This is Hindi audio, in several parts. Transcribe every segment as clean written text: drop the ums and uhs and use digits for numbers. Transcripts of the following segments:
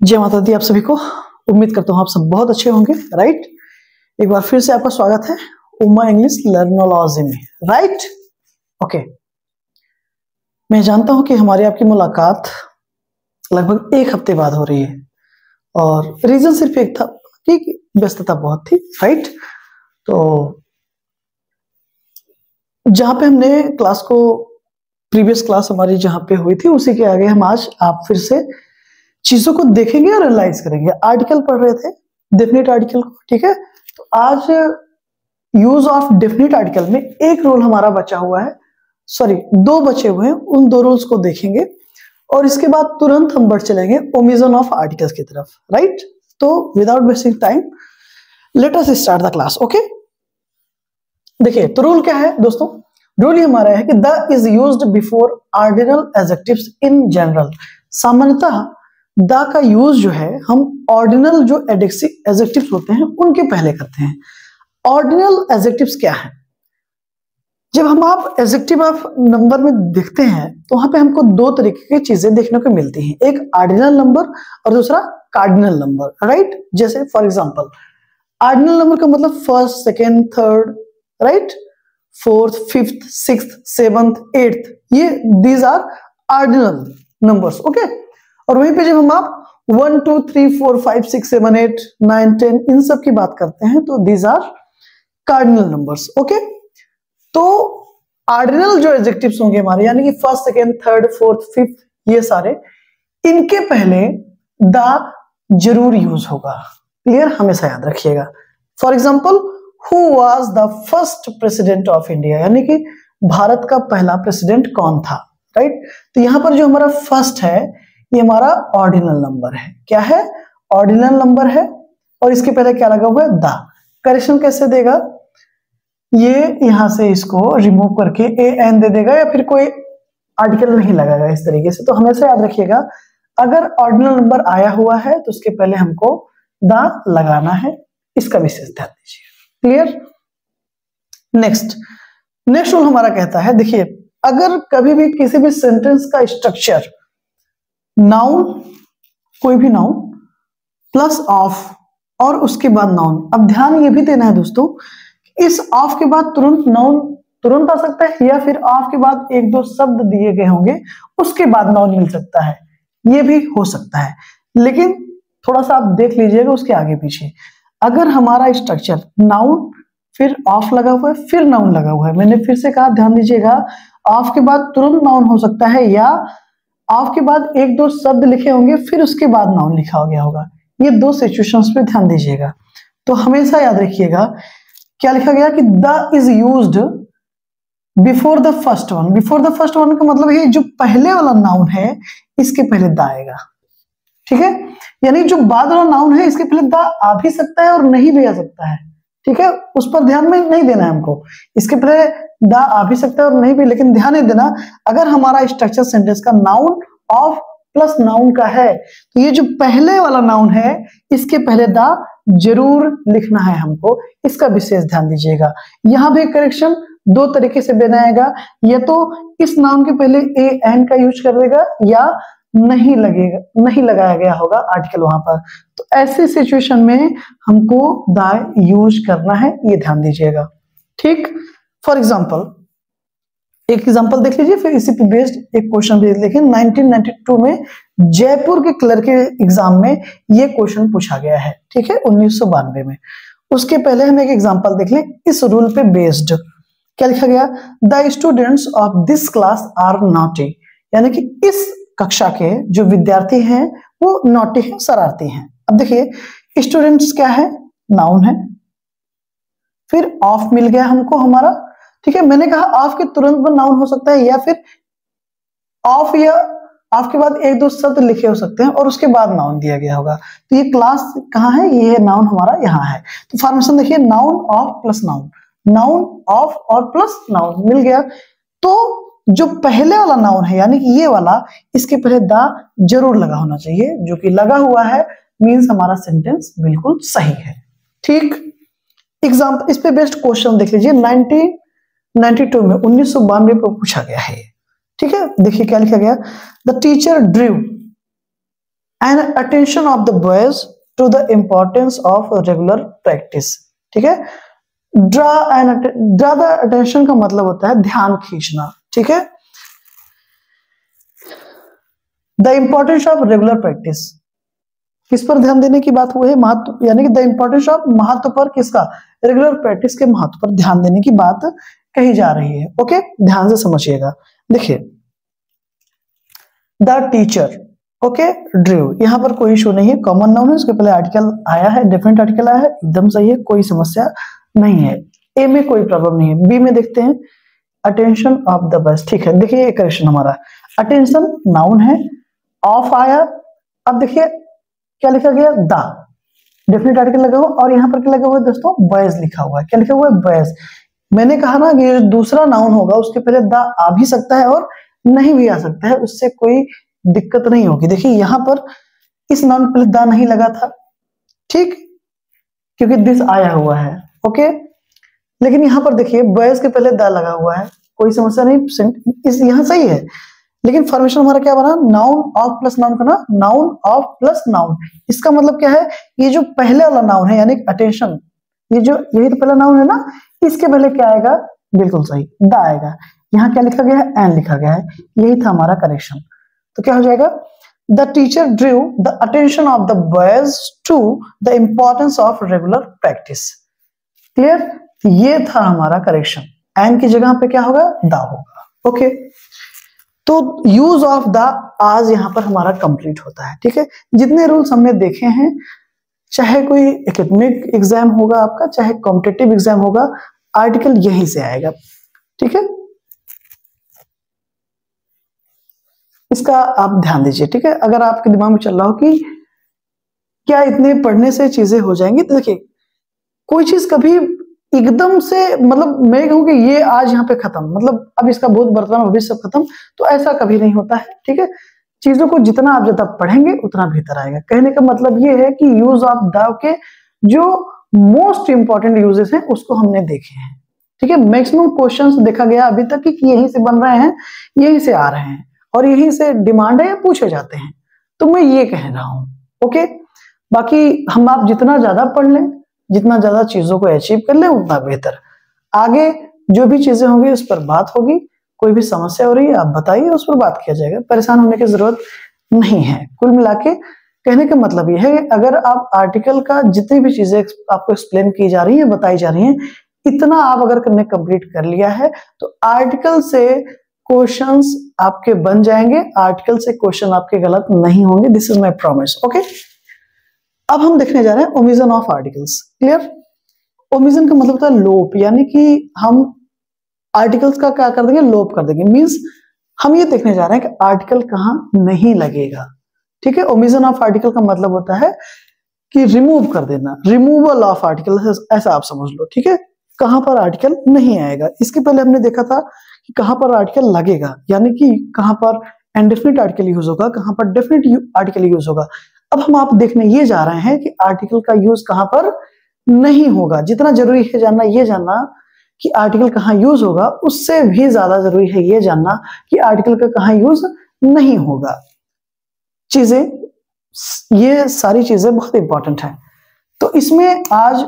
जय माता दी आप सभी को। उम्मीद करता हूँ आप सब बहुत अच्छे होंगे। राइट, एक बार फिर से आपका स्वागत है उमा इंग्लिश लर्नोलॉजी में। Right, okay. मैं जानता हूं कि हमारी आपकी मुलाकात लगभग एक हफ्ते बाद हो रही है और रीजन सिर्फ एक था कि व्यस्तता बहुत थी। राइट, तो जहां पे हमने क्लास को प्रीवियस क्लास हमारी जहां पे हुई थी उसी के आगे हम आज आप फिर से चीजों को देखेंगे और एनालाइज करेंगे। आर्टिकल पढ़ रहे थे, डेफिनेट आर्टिकल को। ठीक है, तो आज यूज ऑफ डेफिनेट आर्टिकल में एक रूल हमारा बचा हुआ है, सॉरी दो बचे हुए हैं, उन दो रूल्स को देखेंगे और इसके बाद तुरंत हम बढ़ चलेंगे ओमिशन ऑफ आर्टिकल्स की तरफ। राइट, तो without wasting time let us start the class. Okay, देखिए तो रूल क्या है दोस्तों। रूल ही हमारा है कि the is used before ordinal adjectives in general. सामान्यतः द का यूज जो है हम ऑर्डिनल जो एडजेक्टिव्स होते हैं उनके पहले करते हैं। ऑर्डिनल एडजेक्टिव्स क्या है? जब हम आप एडजेक्टिव ऑफ नंबर में देखते हैं तो वहां पे हमको दो तरीके की चीजें देखने को मिलती हैं, एक ऑर्डिनल नंबर और दूसरा कार्डिनल नंबर। राइट, जैसे फॉर एग्जांपल ऑर्डिनल नंबर का मतलब first, second, third, right, fourth, fifth, sixth, seventh, eighth, ये these are ordinal numbers. Okay, और वहीं पे जब हम आप 1 2 3 4 5 6 7 8 9 10 इन सब की बात करते हैं तो these are cardinal numbers. Okay, तो ऑर्डिनल जो एडजेक्टिव्स होंगे हमारे, यानी कि first, second, third, fourth, fifth, ये सारे, इनके पहले द जरूर यूज होगा। क्लियर, हमेशा याद रखिएगा। For example, who was the first president of India, यानी कि भारत का पहला प्रेसिडेंट कौन था। राइट, तो यहां पर जो हमारा फर्स्ट है ये हमारा ऑर्डिनल नंबर है। क्या है? ऑर्डिनल नंबर है और इसके पहले क्या लगा हुआ है? द। करेक्शन कैसे देगा? ये यहां से इसको रिमूव करके ए एन दे देगा या फिर कोई आर्टिकल नहीं लगाएगा इस तरीके से। तो हमेशा याद रखिएगा अगर ऑर्डिनल नंबर आया हुआ है तो उसके पहले हमको द लगाना है, इसका विशेष ध्यान दीजिए। क्लियर। नेक्स्ट रूल हमारा कहता है, देखिए अगर कभी भी किसी भी सेंटेंस का स्ट्रक्चर नाउन, कोई भी नाउन प्लस ऑफ और उसके बाद नाउन, अब ध्यान ये भी देना है दोस्तों, इस ऑफ के बाद तुरंत नाउन तुरंत आ सकता है या फिर ऑफ के बाद एक दो शब्द दिए गए होंगे उसके बाद नाउन मिल सकता है, ये भी हो सकता है। लेकिन थोड़ा सा आप देख लीजिएगा उसके आगे पीछे। अगर हमारा स्ट्रक्चर नाउन फिर ऑफ लगा हुआ है फिर नाउन लगा हुआ है, मैंने फिर से कहा ध्यान दीजिएगा, ऑफ के बाद तुरंत नाउन हो सकता है या ऑफ के बाद एक दो शब्द लिखे होंगे फिर उसके बाद नाउन लिखा हो गया होगा। ये दो सिचुएशंस पे ध्यान दीजिएगा। तो हमेशा याद रखिएगा क्या लिखा गया कि the is used before the first one. Before the first one का मतलब ये जो पहले वाला नाउन है इसके पहले द आएगा। ठीक है, यानी जो बाद वाला नाउन है इसके पहले द आ भी सकता है और नहीं भी आ सकता है। ठीक है, उस पर ध्यान में नहीं देना है हमको, इसके पहले द आ भी सकता है और नहीं भी, लेकिन ध्यान नहीं देना अगर हमारा स्ट्रक्चर सेंटेंस का नाउन ऑफ प्लस नाउन का है तो ये जो पहले वाला नाउन है इसके पहले द जरूर लिखना है हमको, इसका विशेष ध्यान दीजिएगा। यहां भी करेक्शन दो तरीके से बनाएगा, या तो इस नाउन के पहले ए एन का यूज कर देगा या नहीं लगेगा, नहीं लगाया गया होगा आर्टिकल वहां पर। तो ऐसी सिचुएशन में हमको द यूज करना है, ये ध्यान दीजिएगा। ठीक, फॉर एग्जाम्पल एक एग्जाम्पल देख लीजिए, फिर इसी पे बेस्ड एक क्वेश्चन भी देखें। 1992 में जयपुर के क्लर्क के एग्जाम में ये क्वेश्चन पूछा गया है। ठीक है, 1992 में। उसके पहले हम एक एग्जाम्पल देख लें इस रूल पे बेस्ड। क्या लिखा गया? The students of this class are naughty, यानी कि इस कक्षा के जो विद्यार्थी हैं वो नॉटी हैं, शरारती हैं। अब देखिए स्टूडेंट्स क्या है? नाउन है, फिर ऑफ मिल गया हमको हमारा। ठीक है, मैंने कहा ऑफ के तुरंत बाद नाउन हो सकता है या फिर ऑफ या ऑफ के बाद एक दो शब्द लिखे हो सकते हैं और उसके बाद नाउन दिया गया होगा। तो ये क्लास कहाँ है? ये नाउन हमारा यहाँ है। तो फॉर्मेशन देखिए, noun of plus noun, noun of और प्लस नाउन मिल गया। तो जो पहले वाला नाउन है यानी कि ये वाला, इसके पहले द जरूर लगा होना चाहिए, जो कि लगा हुआ है, मीन्स हमारा सेंटेंस बिल्कुल सही है। ठीक, एग्जाम्पल इस पे बेस्ड क्वेश्चन देख लीजिए। 1992 में 1992 को पूछा गया है। ठीक है, देखिए क्या लिखा गया? The teacher drew and attention of the boys to the importance of regular practice. ठीक है, ड्रा द अटेंशन का मतलब होता है ध्यान खींचना। ठीक है, the importance of regular practice, किस पर ध्यान देने की बात हुई है? महत्व, यानी कि द इंपॉर्टेंस ऑफ महत्व पर, किसका? रेगुलर प्रैक्टिस के महत्व पर ध्यान देने की बात कही जा रही है। ओके, ध्यान से समझिएगा। देखिए, द टीचर, ओके, ड्रू, यहां पर कोई इशू नहीं है, कॉमन नाउन है, उसके पहले आर्टिकल आया है, डेफिनेट आर्टिकल आया है, एकदम सही है, कोई समस्या नहीं है। ए में कोई प्रॉब्लम नहीं है। बी में देखते हैं, अटेंशन ऑफ द बस। ठीक है, देखिए एक करेक्शन हमारा, अटेंशन नाउन है, ऑफ आया, अब देखिए क्या लिखा गया? द, डेफिनेट आर्टिकल लगा हुआ, और यहाँ पर क्या लगा हुआ है दोस्तों? बॉयज लिखा हुआ है। क्या लिखा हुआ है? बॉयज। मैंने कहा ना कि दूसरा नाउन होगा उसके पहले द आ भी सकता है और नहीं भी आ सकता है, उससे कोई दिक्कत नहीं होगी। देखिए यहाँ पर इस नाउन पहले द नहीं लगा था, ठीक, क्योंकि दिस आया हुआ है। ओके, लेकिन यहाँ पर देखिए बॉयज के पहले द लगा हुआ है, कोई समस्या नहीं, इस यहाँ सही है। लेकिन फॉर्मेशन हमारा क्या बना? नाउन ऑफ प्लस नाउन का ना, नाउन ऑफ प्लस नाउन। इसका मतलब क्या है? ये जो पहले वाला नाउन है यानी अटेंशन, ये जो यही तो पहला नाउन है ना, इसके पहले क्या आएगा? बिल्कुल सही, द आएगा। यहाँ क्या लिखा गया है? एन लिखा गया है। यही था हमारा करेक्शन। तो क्या हो जाएगा? The teacher drew the attention of the boys to the importance of regular practice. Clear? ये था हमारा करेक्शन। एन की जगह पे क्या होगा? द होगा। ओके, तो यूज ऑफ द आज यहां पर हमारा कंप्लीट होता है। ठीक है, जितने रूल्स हमने देखे हैं, चाहे कोई एकेडमिक एग्जाम होगा आपका, चाहे कॉम्पिटिटिव एग्जाम होगा, आर्टिकल यहीं से आएगा। ठीक है, इसका आप ध्यान दीजिए। ठीक है, अगर आपके दिमाग में चल रहा हो कि क्या इतने पढ़ने से चीजें हो जाएंगी, तो देखिए कोई चीज कभी एकदम से, मतलब मैं कहूँ कि ये आज यहाँ पे खत्म, मतलब अब इसका भूत वर्तमान भविष्य सब खत्म, तो ऐसा कभी नहीं होता है। ठीक है, चीजों को जितना आप ज्यादा पढ़ेंगे उतना बेहतर आएगा। कहने का मतलब ये है कि यूज ऑफ द के जो मोस्ट इंपॉर्टेंट यूजेस हैं उसको हमने देखे हैं। ठीक है, मैक्सिमम क्वेश्चंस देखा गया अभी तक कि यहीं से बन रहे हैं, यहीं से आ रहे हैं, और यहीं से डिमांड है या पूछे जाते हैं, तो मैं ये कह रहा हूं। ओके, बाकी हम आप जितना ज्यादा पढ़ लें, जितना ज्यादा चीजों को अचीव कर ले, उतना बेहतर। आगे जो भी चीजें होंगी उस पर बात होगी, कोई भी समस्या हो रही है आप बताइए, उस पर बात किया जाएगा, परेशान होने की जरूरत नहीं है। कुल मिला के कहने का मतलब यह है कि अगर आप आर्टिकल का जितनी भी चीजें आपको एक्सप्लेन की जा रही है, बताई जा रही है, इतना आप अगर करने कंप्लीट कर लिया है, तो आर्टिकल से क्वेश्चंस आपके बन जाएंगे, आर्टिकल से क्वेश्चन आपके गलत नहीं होंगे। This is my promise. Okay, अब हम देखने जा रहे हैं omission of articles. Clear? Omission का मतलब होता है लोप, यानी कि हम आर्टिकल्स का क्या कर देंगे? लोप कर देंगे। मींस हम ये देखने जा रहे हैं कि आर्टिकल कहां नहीं लगेगा। ठीक है, ओमिशन ऑफ आर्टिकल का मतलब होता है कि रिमूव कर देना, रिमूवल ऑफ आर्टिकल, ऐसा आप समझ लो। ठीक है, कहां पर आर्टिकल नहीं आएगा। इसके पहले हमने देखा था कि कहां पर आर्टिकल लगेगा, यानी कि कहां पर इंडेफिनिट आर्टिकल यूज होगा, कहां पर डेफिनिट आर्टिकल यूज होगा। अब हम आप देखने ये जा रहे हैं कि आर्टिकल का यूज कहां पर नहीं होगा। जितना जरूरी है जानना, ये जानना कि आर्टिकल कहां यूज होगा, उससे भी ज्यादा जरूरी है ये जानना कि आर्टिकल का कहां यूज नहीं होगा। चीजें, ये सारी चीजें बहुत इंपॉर्टेंट है। तो इसमें आज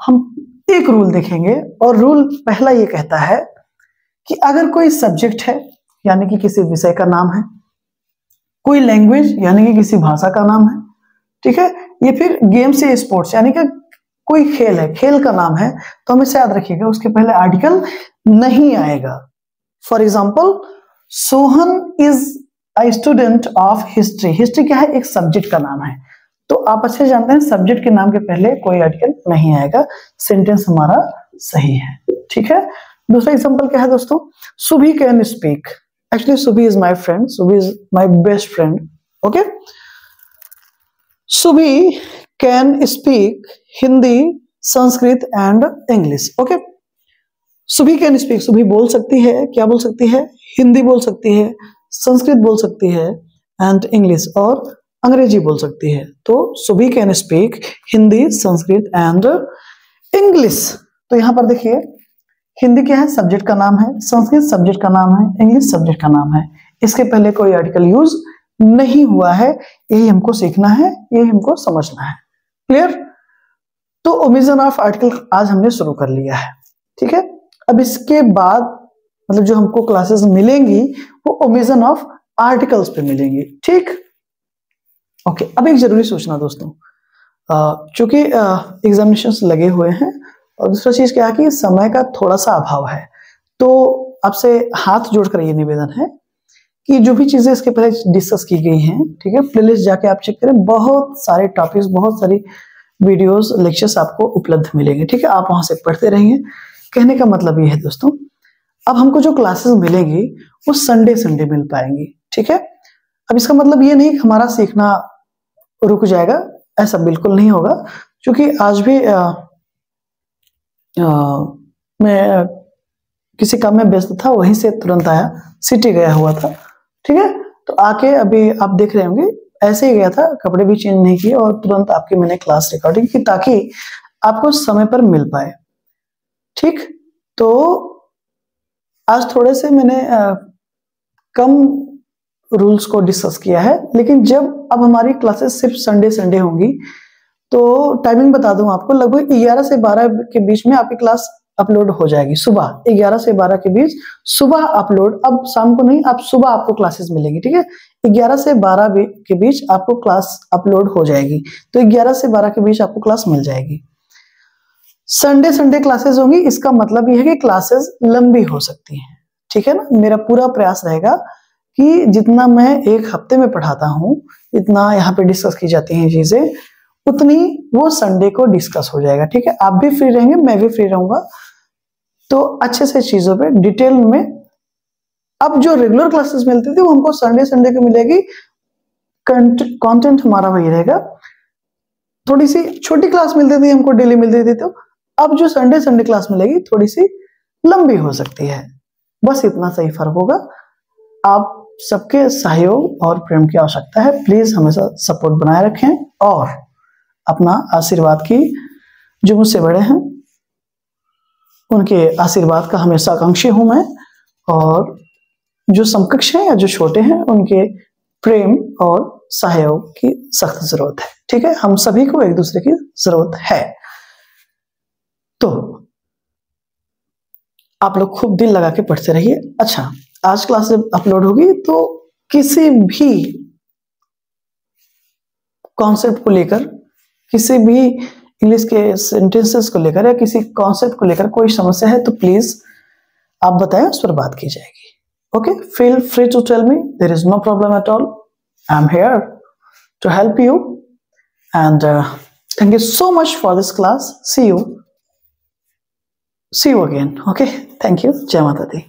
हम एक रूल देखेंगे, और रूल पहला ये कहता है कि अगर कोई सब्जेक्ट है, यानी कि किसी विषय का नाम है, कोई लैंग्वेज यानी कि किसी भाषा का नाम है, ठीक है, ये फिर गेम्स या स्पोर्ट्स यानी कि कोई खेल है, खेल का नाम है, तो हमेशा याद रखिएगा उसके पहले आर्टिकल नहीं आएगा। For example, Sohan is a student of history. History क्या है? एक सब्जेक्ट का नाम है, तो आप अच्छे जानते हैं सब्जेक्ट के नाम के पहले कोई आर्टिकल नहीं आएगा, सेंटेंस हमारा सही है। ठीक है, दूसरा एग्जाम्पल क्या है दोस्तों? Subhi can speak. Actually Subhi is my friend, Subhi is my best friend. Okay, Subhi can speak Hindi, Sanskrit and English. Okay, Subhi can speak, Subhi बोल सकती है, क्या बोल सकती है? हिंदी बोल सकती है, संस्कृत बोल सकती है एंड इंग्लिश, और अंग्रेजी बोल सकती है। तो Subhi can speak Hindi, Sanskrit and English. तो यहां पर देखिए, हिंदी क्या है? सब्जेक्ट का नाम है, संस्कृत सब्जेक्ट का नाम है, इंग्लिश सब्जेक्ट का नाम है। इसके पहले कोई आर्टिकल यूज नहीं हुआ है, यही हमको सीखना है, यही हमको समझना है। क्लियर? तो ओमिशन ऑफ आर्टिकल आज हमने शुरू कर लिया है, ठीक है। अब इसके बाद मतलब जो हमको क्लासेस मिलेंगी वो ओमिशन ऑफ आर्टिकल्स पे मिलेंगी, ठीक। ओके, अब एक जरूरी सूचना दोस्तों, चूंकि एग्जामिनेशंस लगे हुए हैं और दूसरा चीज क्या है कि समय का थोड़ा सा अभाव है, तो आपसे हाथ जोड़कर ये निवेदन है कि जो भी चीजें इसके पहले डिस्कस की गई हैं, ठीक है, प्लेलिस्ट जाके आप चेक करें, बहुत सारे टॉपिक्स, बहुत सारी वीडियोस, लेक्चर्स आपको उपलब्ध मिलेंगे, ठीक है। आप वहां से पढ़ते रहिए। कहने का मतलब ये है दोस्तों, अब हमको जो क्लासेस मिलेंगी वो संडे संडे मिल पाएंगी, ठीक है। अब इसका मतलब ये नहीं कि हमारा सीखना रुक जाएगा, ऐसा बिल्कुल नहीं होगा, क्योंकि आज भी मैं किसी काम में व्यस्त था, वहीं से तुरंत आया, सिटी गया हुआ था, ठीक है। तो आके अभी आप देख रहे होंगे, ऐसे ही गया था, कपड़े भी चेंज नहीं किए और तुरंत आपकी मैंने क्लास रिकॉर्डिंग की ताकि आपको समय पर मिल पाए, ठीक। तो आज थोड़े से मैंने कम रूल्स को डिस्कस किया है, लेकिन जब अब हमारी क्लासेस सिर्फ संडे संडे होंगी तो टाइमिंग बता दूं आपको, लगभग 11 से 12 के बीच में आपकी क्लास अपलोड हो जाएगी। सुबह 11 से 12 के बीच सुबह अपलोड, अब शाम को नहीं, आप सुबह आपको क्लासेस मिलेगी, ठीक है। 11 से 12 के बीच आपको क्लास अपलोड हो जाएगी, तो 11 से 12 के बीच आपको क्लास मिल जाएगी। संडे संडे क्लासेस होंगी, इसका मतलब यह है कि क्लासेस लंबी हो सकती हैं, ठीक है ना। मेरा पूरा प्रयास रहेगा कि जितना मैं एक हफ्ते में पढ़ाता हूं, इतना यहाँ पे डिस्कस की जाती हैं चीजें, उतनी वो संडे को डिस्कस हो जाएगा, ठीक है। आप भी फ्री रहेंगे, मैं भी फ्री रहूंगा, तो अच्छे से चीजों पे डिटेल में। अब जो रेगुलर क्लासेस मिलती थी वो हमको संडे संडे को मिलेगी, कंटेंट हमारा वही रहेगा। थोड़ी सी छोटी क्लास मिलती थी हमको, डेली मिलती थी, तो अब जो संडे संडे क्लास मिलेगी थोड़ी सी लंबी हो सकती है, बस इतना सही फर्क होगा। आप सबके सहयोग और प्रेम की आवश्यकता है, प्लीज हमेशा सपोर्ट बनाए रखें और अपना आशीर्वाद की, जो मुझसे बड़े हैं उनके आशीर्वाद का हमेशा आकांक्षी हूं मैं, और जो समकक्ष हैं या जो छोटे हैं उनके प्रेम और सहयोग की सख्त जरूरत है, ठीक है। हम सभी को एक दूसरे की जरूरत है, तो आप लोग खूब दिल लगा के पढ़ते रहिए। अच्छा, आज क्लास जब अपलोड होगी तो किसी भी कॉन्सेप्ट को लेकर, किसी भी इंग्लिश के सेंटेंसेस को लेकर या किसी कॉन्सेप्ट को लेकर कोई समस्या है तो प्लीज आप बताएं, उस पर बात की जाएगी। Okay, feel free to tell me, there is no problem at all, I am here to help you and thank you so much for this class. See you again. Okay, thank you. जय माता दी।